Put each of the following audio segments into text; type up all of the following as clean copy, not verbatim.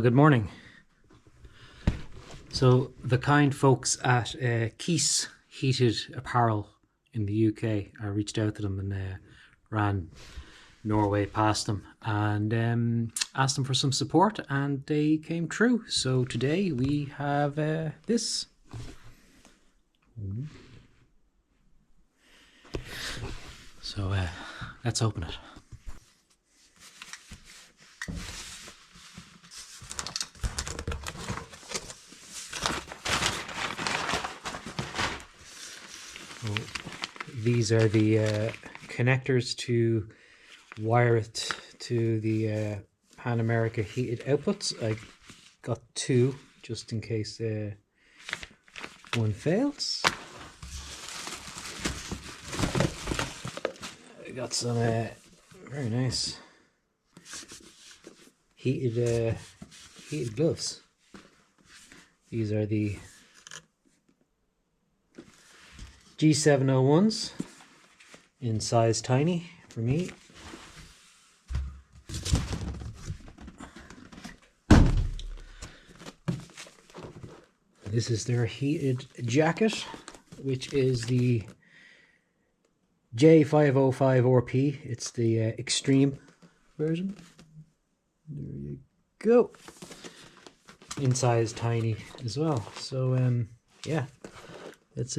Well, good morning. So the kind folks at Keis Heated Apparel in the UK, I reached out to them and ran Norway past them and asked them for some support, and they came true. So today we have this. So let's open it. These are the connectors to wire it to the Pan America heated outputs. I got two just in case one fails. I got some very nice heated gloves. These are the G701s in size tiny for me. This is their heated jacket, which is the J505RP. It's the extreme version. There you go. In size tiny as well. So yeah, let's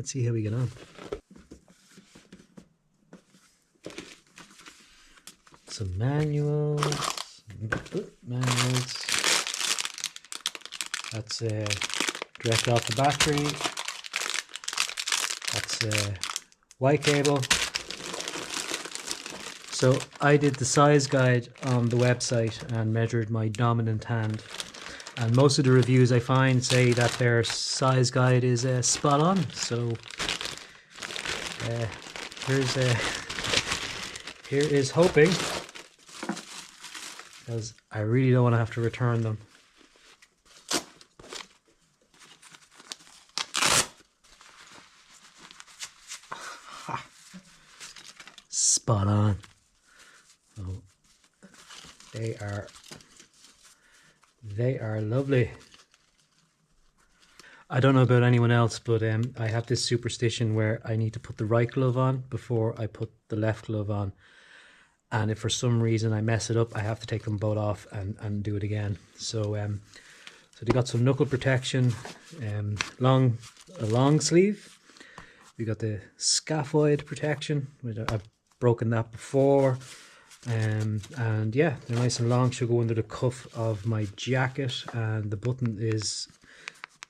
see how we get on. Some manuals. That's direct off the battery. That's Y cable. So I did the size guide on the website and measured my dominant hand. And most of the reviews I find say that their size guide is spot on. So here is hoping, because I really don't want to have to return them. Spot on. Oh, they are lovely. I don't know about anyone else, but I have this superstition where I need to put the right glove on before I put the left glove on. And if for some reason I mess it up, I have to take them both off and do it again. So so they got some knuckle protection, a long sleeve. We got the scaphoid protection, which I've broken that before. And yeah, they're nice and long, should go under the cuff of my jacket, and the button is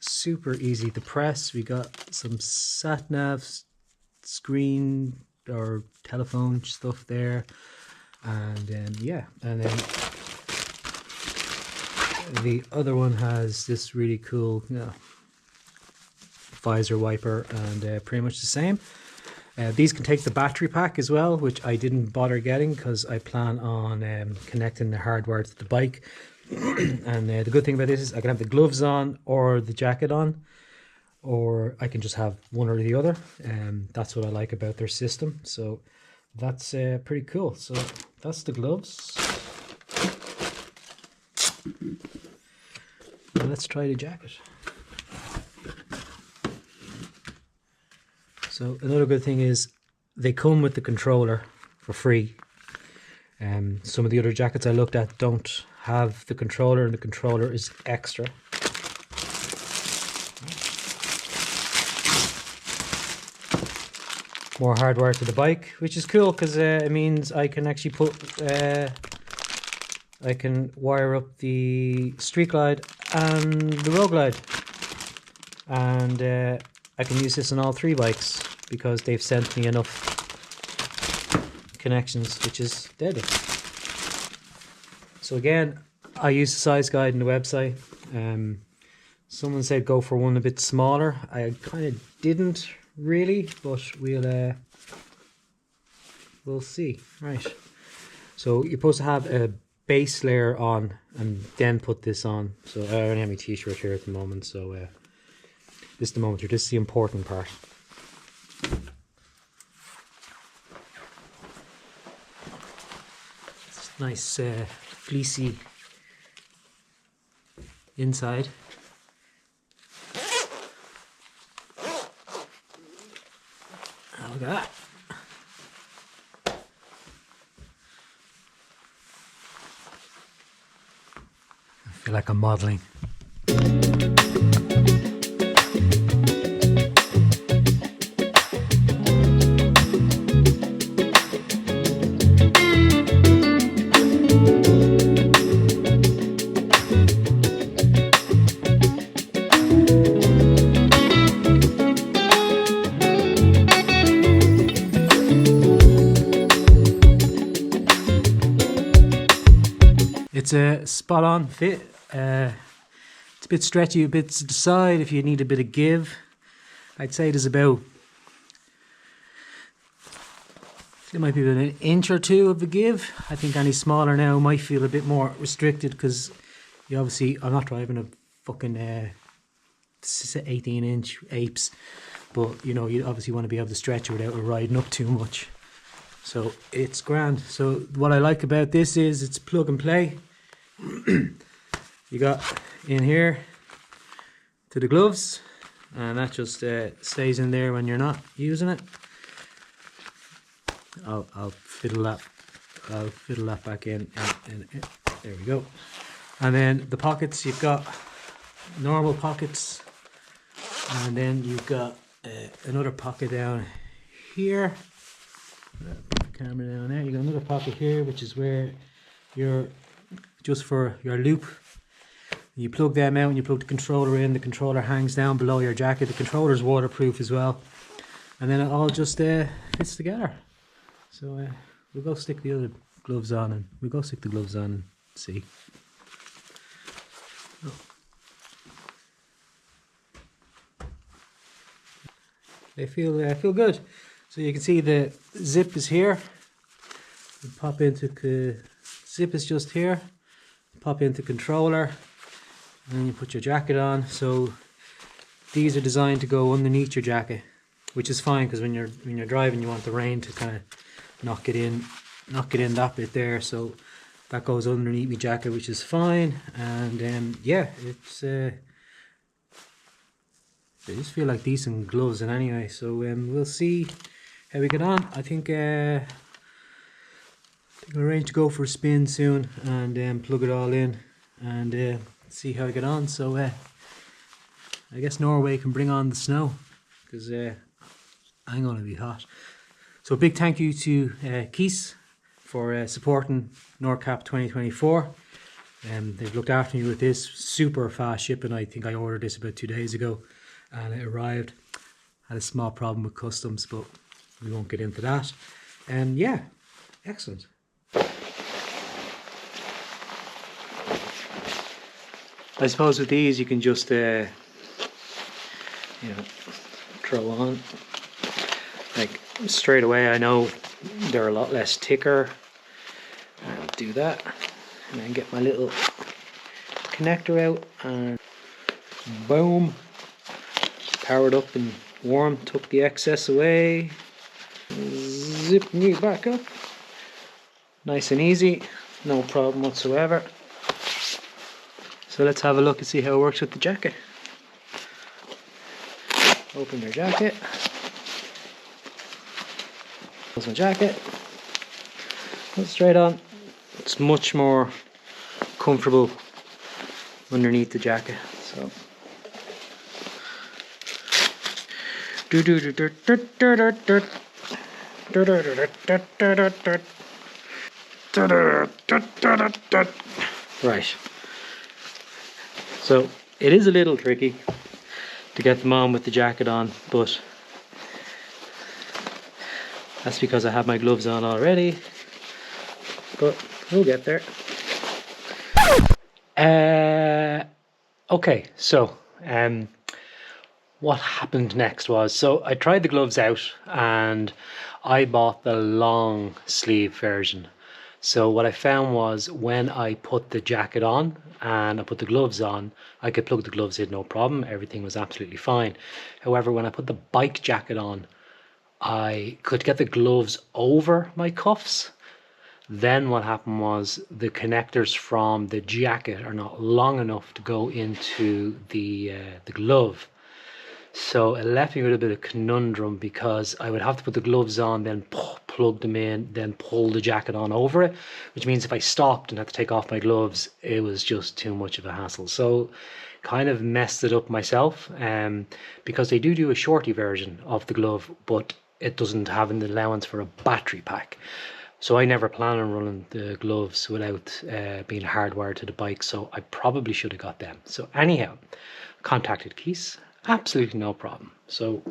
super easy to press. We got some sat nav screen or telephone stuff there, and yeah, and then the other one has this really cool visor wiper, and pretty much the same. These can take the battery pack as well, which I didn't bother getting because I plan on connecting the hardwire to the bike. And the good thing about this is I can have the gloves on or the jacket on, or I can just have one or the other. That's what I like about their system. So that's pretty cool. So that's the gloves. Now let's try the jacket. So another good thing is they come with the controller for free. Some of the other jackets I looked at don't have the controller, and the controller is extra. More hardware to the bike, which is cool because it means I can actually I can wire up the Street Glide and the Road Glide, and I can use this on all three bikes because they've sent me enough connections, which is deadly. So again, I use the size guide on the website. Someone said go for one a bit smaller. I kind of didn't really, but we'll see. Right. So you're supposed to have a base layer on and then put this on. So I only have my t-shirt here at the moment, so this is the moment here. This is the important part. It's nice fleecy inside. Oh, look at that. I feel like I'm modeling. It's a spot on fit. It's a bit stretchy, a bit to the side if you need a bit of give. I'd say there's about, it might be about an inch or two of a give. I think any smaller now might feel a bit more restricted because you obviously, I'm not driving a fucking 18-inch apes, but you know, you obviously want to be able to stretch it without it riding up too much. So it's grand. So what I like about this is it's plug and play. You got in here to the gloves, and that just stays in there when you're not using it. I'll fiddle that back in, and there we go. And then the pockets, you've got normal pockets, and then you've got another pocket down here. Put the camera down there. You got another pocket here, which is where you're just for your loop. You plug them out and you plug the controller in. The controller hangs down below your jacket. The controller's waterproof as well, and then it all just fits together. So we'll go stick the other gloves on, and we'll go stick the gloves on and see. Oh. They feel good. So you can see the zip is here. You pop into zip is just here. Pop into controller, and then you put your jacket on. So these are designed to go underneath your jacket, which is fine because when you're driving, you want the rain to kind of knock it in that bit there. So that goes underneath my jacket, which is fine. And yeah, it's they just feel like decent gloves. And anyway, so we'll see how we get on. I think I'll arrange to go for a spin soon and plug it all in and see how I get on. So I guess Norway can bring on the snow because I'm going to be hot. So a big thank you to Keis for supporting Nordkapp 2024. They've looked after me with this. Super fast shipping. I think I ordered this about 2 days ago and it arrived. Had a small problem with customs, but we won't get into that. And yeah, excellent. I suppose with these you can just you know, throw on like straight away. I know they're a lot less thicker. I'll do that and then get my little connector out and boom, powered up and warm. Took the excess away, zip me back up, nice and easy, no problem whatsoever. So let's have a look and see how it works with the jacket. Open your jacket. Close my jacket. Put it straight on. It's much more comfortable underneath the jacket. So. Right. So it is a little tricky to get them on with the jacket on, but that's because I have my gloves on already, but we'll get there. Okay, so what happened next was, so I tried the gloves out and I bought the long sleeve version. So what I found was when I put the jacket on and I put the gloves on, I could plug the gloves in no problem. Everything was absolutely fine. However, when I put the bike jacket on, I could get the gloves over my cuffs. Then what happened was the connectors from the jacket are not long enough to go into the glove. So it left me with a bit of conundrum, because I would have to put the gloves on, then plug them in, then pull the jacket on over it, which means if I stopped and had to take off my gloves, it was just too much of a hassle. So kind of messed it up myself, because they do a shorty version of the glove, but it doesn't have an allowance for a battery pack. So I never plan on running the gloves without being hardwired to the bike, so I probably should have got them. So anyhow, contacted Keis, absolutely no problem. So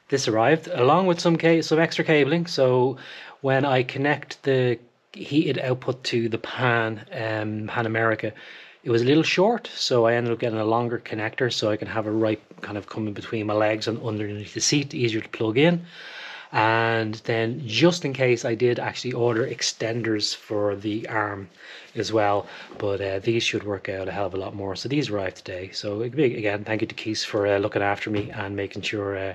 this arrived along with some extra cabling. So when I connect the heated output to the Pan America, it was a little short, so I ended up getting a longer connector so I can have it right kind of coming between my legs and underneath the seat, easier to plug in. And then just in case, I did actually order extenders for the arm as well, but these should work out a hell of a lot more. So these arrived today. So again, thank you to Keis for looking after me and making sure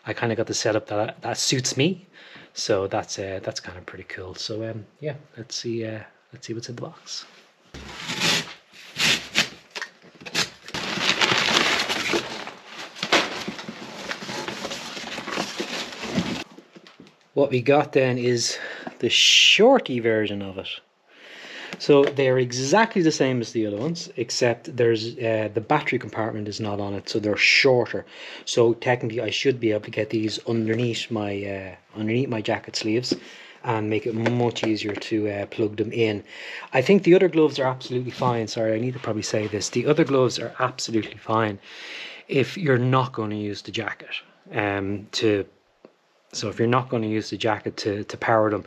I kind of got the setup that suits me. So that's kind of pretty cool. So yeah, let's see what's in the box. What we got then is the shorty version of it. So they're exactly the same as the other ones, except there's the battery compartment is not on it, so they're shorter. So technically I should be able to get these underneath my jacket sleeves and make it much easier to plug them in. I think the other gloves are absolutely fine. Sorry, I need to probably say this. The other gloves are absolutely fine if you're not going to use the jacket So if you're not going to use the jacket to power them,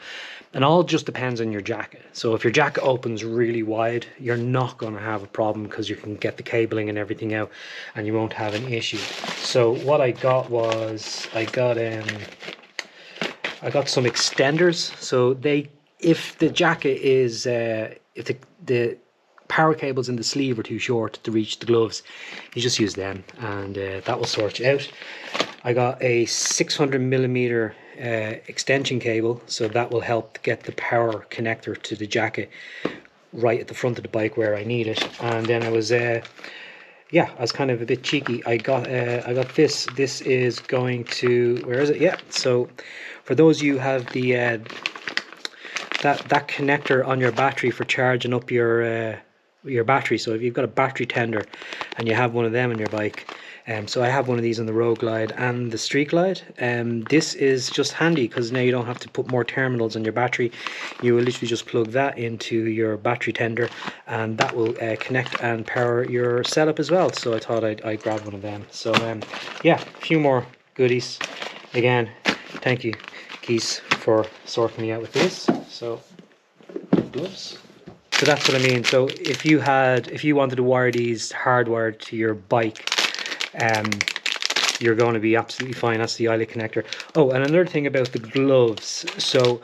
and all just depends on your jacket. So if your jacket opens really wide, you're not going to have a problem because you can get the cabling and everything out and you won't have an issue. So what I got was, I got some extenders. So if the jacket is, if the power cables in the sleeve are too short to reach the gloves, you just use them and that will sort you out. I got a 600mm extension cable, so that will help get the power connector to the jacket right at the front of the bike where I need it. And then I was kind of a bit cheeky. I got this. This is going to, where is it? Yeah. So for those of you who have the that connector on your battery for charging up your battery. So if you've got a battery tender and you have one of them on your bike. So I have one of these on the Road Glide and the Street Glide. This is just handy because now you don't have to put more terminals on your battery. You will literally just plug that into your battery tender and that will connect and power your setup as well. So I thought I'd grab one of them. So yeah, a few more goodies. Again, thank you Keis for sorting me out with this. So gloves. So that's what I mean. So if you wanted to wire these hardwired to your bike, you're going to be absolutely fine. That's the eyelet connector. Oh, and another thing about the gloves. So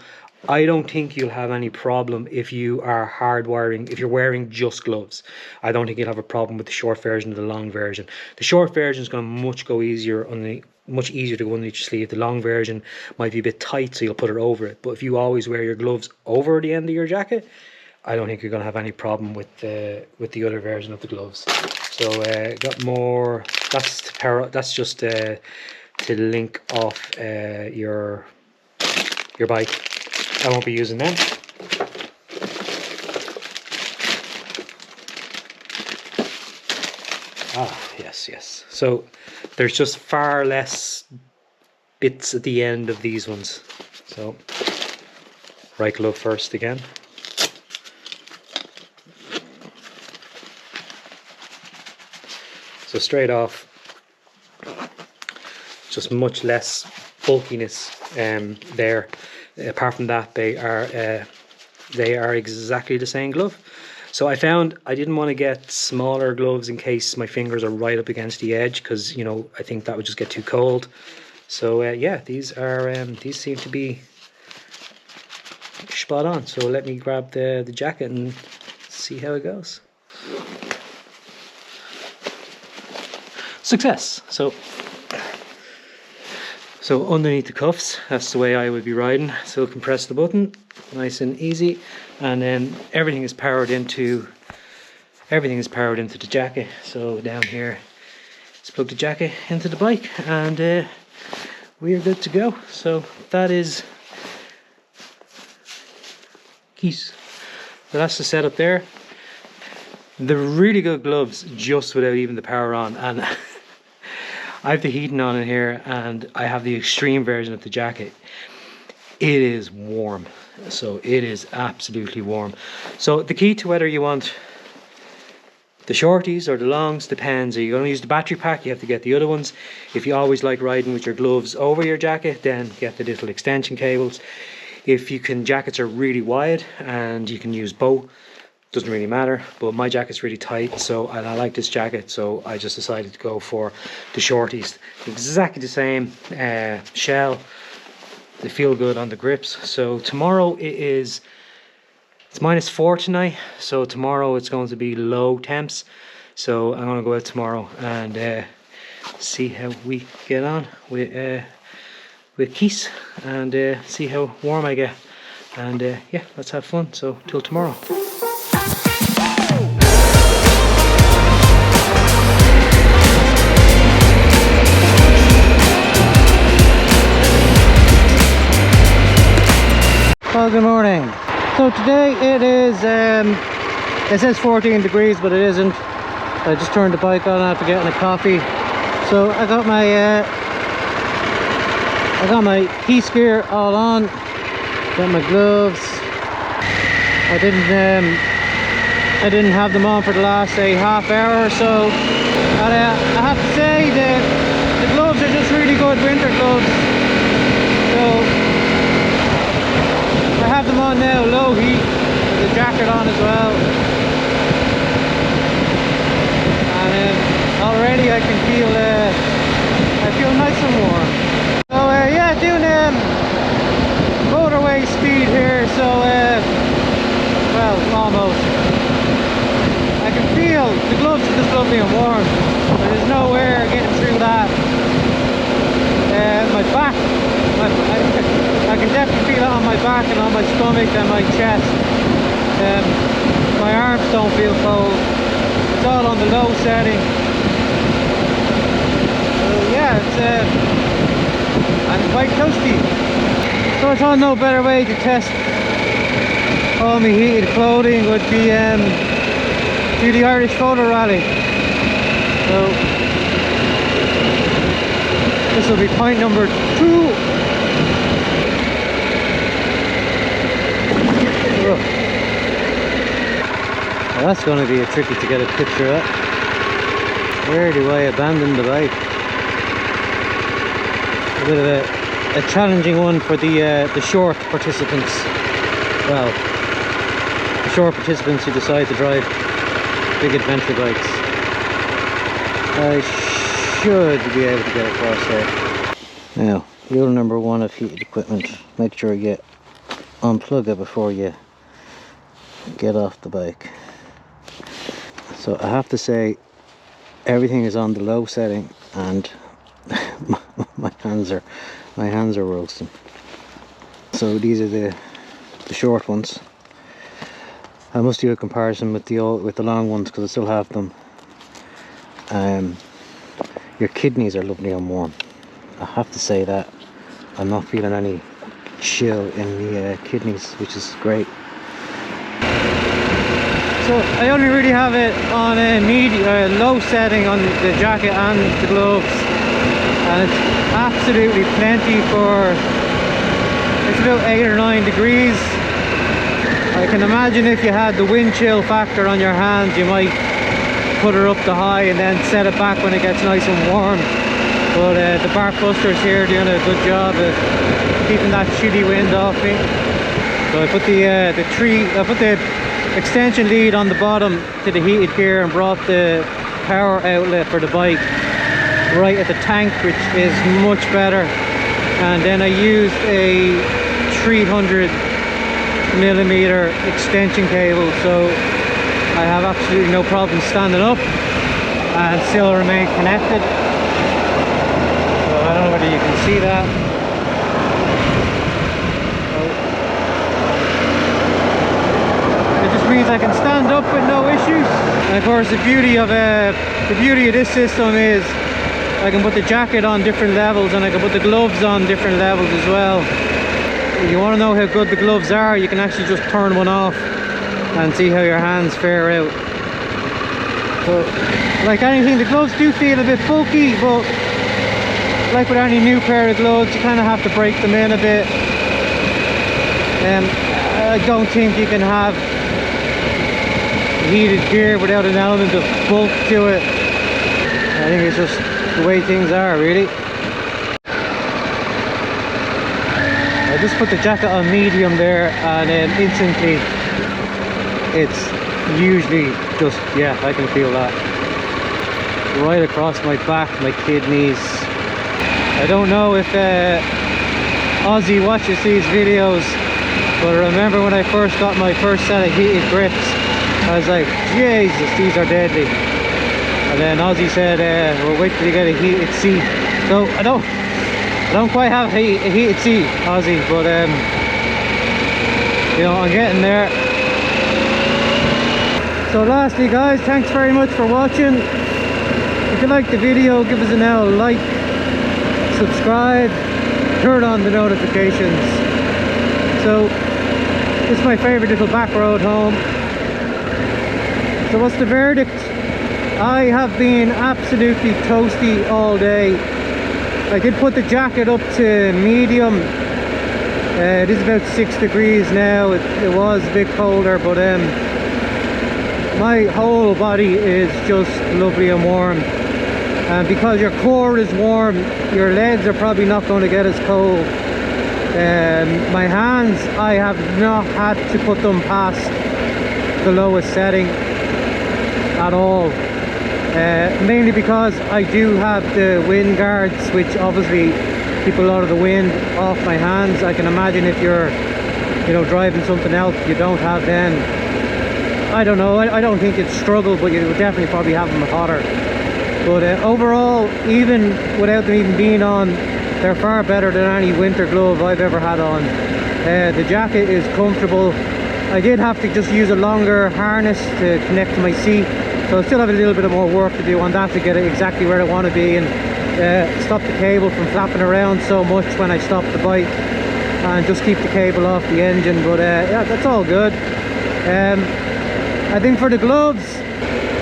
I don't think you'll have any problem if you are hardwiring, if you're wearing just gloves. I don't think you'll have a problem with the short version or the long version. The short version is going to much easier to go underneath your sleeve. The long version might be a bit tight, so you'll put it over it. But if you always wear your gloves over the end of your jacket, I don't think you're going to have any problem with the other version of the gloves. So got more. That's just to link off your bike. I won't be using them. Yes. So there's just far less bits at the end of these ones. So right glove first again. So straight off, just much less bulkiness there. Apart from that, they are exactly the same glove. So I found I didn't want to get smaller gloves in case my fingers are right up against the edge, because I think that would just get too cold. So yeah, these seem to be spot on. So let me grab the jacket and see how it goes. Success. So So underneath the cuffs, that's the way I would be riding. So you can press the button, nice and easy, and then everything is powered into the jacket. So down here, let's plug the jacket into the bike, and we are good to go. So that is Keis. So that's the setup there. The really good gloves just without even the power on, and I have the heating on in here, and I have the extreme version of the jacket. It is warm, so it is absolutely warm. So the key to whether you want the shorties or the longs depends. Are you going to use the battery pack? You have to get the other ones. If you always like riding with your gloves over your jacket, then get the little extension cables. If jackets are really wide and you can use both, doesn't really matter, but my jacket's really tight, and I like this jacket, so I just decided to go for the shorties. Exactly the same shell. They feel good on the grips. So tomorrow it's -4 tonight, so tomorrow it's going to be low temps. So I'm going to go out tomorrow and see how we get on with Keis, and see how warm I get, and yeah, let's have fun. So till tomorrow. Well, good morning. So today it says 14 degrees, but it isn't. I just turned the bike on after getting a coffee. So I got my Keis gear all on. Got my gloves. I didn't have them on for the last half hour or so. And I have to say that the gloves are just really good winter gloves. So I have them on now, low heat, with the jacket on as well, and already I can feel nice and warm. So yeah, doing motorway speed here, so well, almost. I can feel the gloves are just lovely and warm, but there's no air getting through that. My back, I can definitely feel it on my back and on my stomach and my chest. My arms don't feel cold. It's all on the low setting. So yeah, I'm quite toasty. So I thought no better way to test all my heated clothing would be do the Irish photo rally. So this will be point number 2. Well, that's going to be a tricky to get a picture of. Where do I abandon the bike? A bit of a challenging one for the short participants. Well, the short participants who decide to drive big adventure bikes. I should be able to get across there. Now, rule number 1 of heated equipment: make sure you unplug it before you get off the bike. So I have to say, everything is on the low setting, and my hands are roasting. So these are the short ones. I must do a comparison with the long ones because I still have them. Your kidneys are lovely and warm. I have to say that. I'm not feeling any chill in the kidneys, which is great. So I only really have it on a low setting on the jacket and the gloves, and it's absolutely plenty it's about 8 or 9 degrees. I can imagine if you had the wind chill factor on your hands, you might put her up to high and then set it back when it gets nice and warm. But the bark busters here are doing a good job of keeping that shitty wind off me. So I put the extension lead on the bottom to the heated gear and brought the power outlet for the bike right at the tank, which is much better. And then I used a 300mm extension cable, so I have absolutely no problem standing up and still remain connected. So I don't know whether you can see that. means I can stand up with no issues. And of course the beauty of this system is I can put the jacket on different levels, and I can put the gloves on different levels as well. If you want to know how good the gloves are, you can actually just turn one off and see how your hands fare out. So, like anything, the gloves do feel a bit bulky, but like with any new pair of gloves, you kind of have to break them in a bit. I don't think you can have heated gear without an element of bulk to it. I think it's just the way things are, really. I just put the jacket on medium there, and then instantly it's usually just, yeah, I can feel that right across my back, my kidneys. I don't know if Ozzy watches these videos, but I remember when I first got my first set of heated grips, I was like, Jesus, these are deadly. And then Ozzy said, well, wait till you get a heated seat. So I don't quite have a heated seat, Ozzy, but you know, I'm getting there. So lastly, guys, thanks very much for watching. If you liked the video, give us a like, subscribe, turn on the notifications. So this is my favorite little back road home. So what's the verdict? I have been absolutely toasty all day. I did put the jacket up to medium. It is about 6 degrees now. It was a bit colder, but my whole body is just lovely and warm. And because your core is warm, your legs are probably not going to get as cold. My hands, I have not had to put them past the lowest setting at all. Mainly because I do have the wind guards, which obviously keep a lot of the wind off my hands. I can imagine if you're, you know, driving something else you don't have them. I don't know, I don't think it's struggle, but you would definitely probably have them hotter. But overall, even without them even being on, they're far better than any winter glove I've ever had on. The jacket is comfortable. I did have to just use a longer harness to connect to my seat, so I still have a little bit of more work to do on that to get it exactly where I want to be, and stop the cable from flapping around so much when I stop the bike, and just keep the cable off the engine. But yeah, that's all good. I think for the gloves,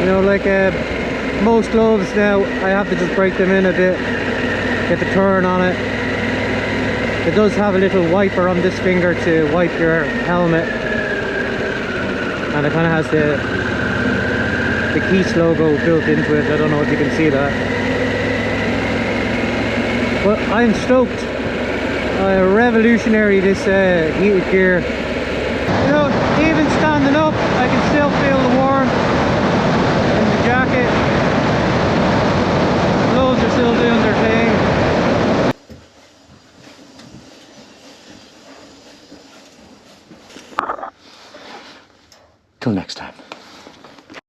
you know, like most gloves now, I have to just break them in a bit, get the turn on it. It does have a little wiper on this finger to wipe your helmet, and it kind of has the Keis logo built into it. I don't know if you can see that, but I'm stoked. Revolutionary, this heated gear. You know, even standing up, I can still feel the